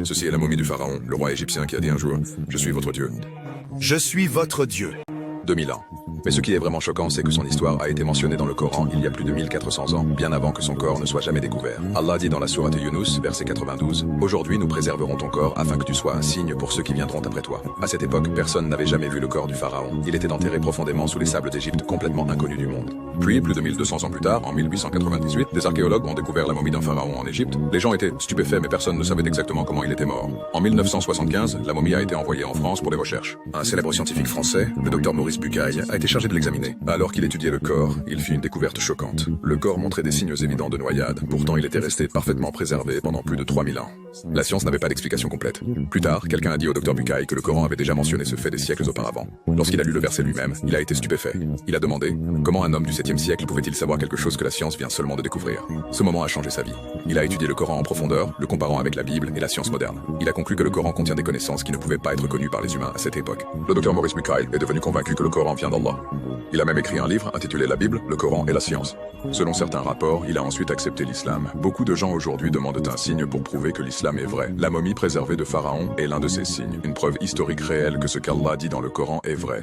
Ceci est la momie du pharaon, le roi égyptien qui a dit un jour « Je suis votre Dieu ». Je suis votre Dieu. 2000 ans. Mais ce qui est vraiment choquant, c'est que son histoire a été mentionnée dans le Coran il y a plus de 1400 ans, bien avant que son corps ne soit jamais découvert. Allah dit dans la sourate Yunus, verset 92, « Aujourd'hui nous préserverons ton corps afin que tu sois un signe pour ceux qui viendront après toi. » À cette époque, personne n'avait jamais vu le corps du pharaon. Il était enterré profondément sous les sables d'Égypte, complètement inconnu du monde. Puis, plus de 1200 ans plus tard, en 1898, des archéologues ont découvert la momie d'un pharaon en Égypte. Les gens étaient stupéfaits, mais personne ne savait exactement comment il était mort. En 1975, la momie a été envoyée en France pour des recherches. Un célèbre scientifique français, le docteur Maurice Bucaille, a été chargé de l'examiner. Alors qu'il étudiait le corps, il fit une découverte choquante. Le corps montrait des signes évidents de noyade, pourtant il était resté parfaitement préservé pendant plus de 3000 ans. La science n'avait pas d'explication complète. Plus tard, quelqu'un a dit au docteur Bucaille que le Coran avait déjà mentionné ce fait des siècles auparavant. Lorsqu'il a lu le verset lui-même, il a été stupéfait. Il a demandé comment un homme du 7e siècle pouvait-il savoir quelque chose que la science vient seulement de découvrir. Ce moment a changé sa vie. Il a étudié le Coran en profondeur, le comparant avec la Bible et la science moderne. Il a conclu que le Coran contient des connaissances qui ne pouvaient pas être connues par les humains à cette époque. Le docteur Maurice Bucaille est devenu convaincu que le Coran vient d'Allah. Il a même écrit un livre intitulé La Bible, le Coran et la science. Selon certains rapports, il a ensuite accepté l'islam. Beaucoup de gens aujourd'hui demandent un signe pour prouver que l'islam est vrai. La momie préservée de Pharaon est l'un de ces signes, une preuve historique réelle que ce qu'Allah dit dans le Coran est vrai.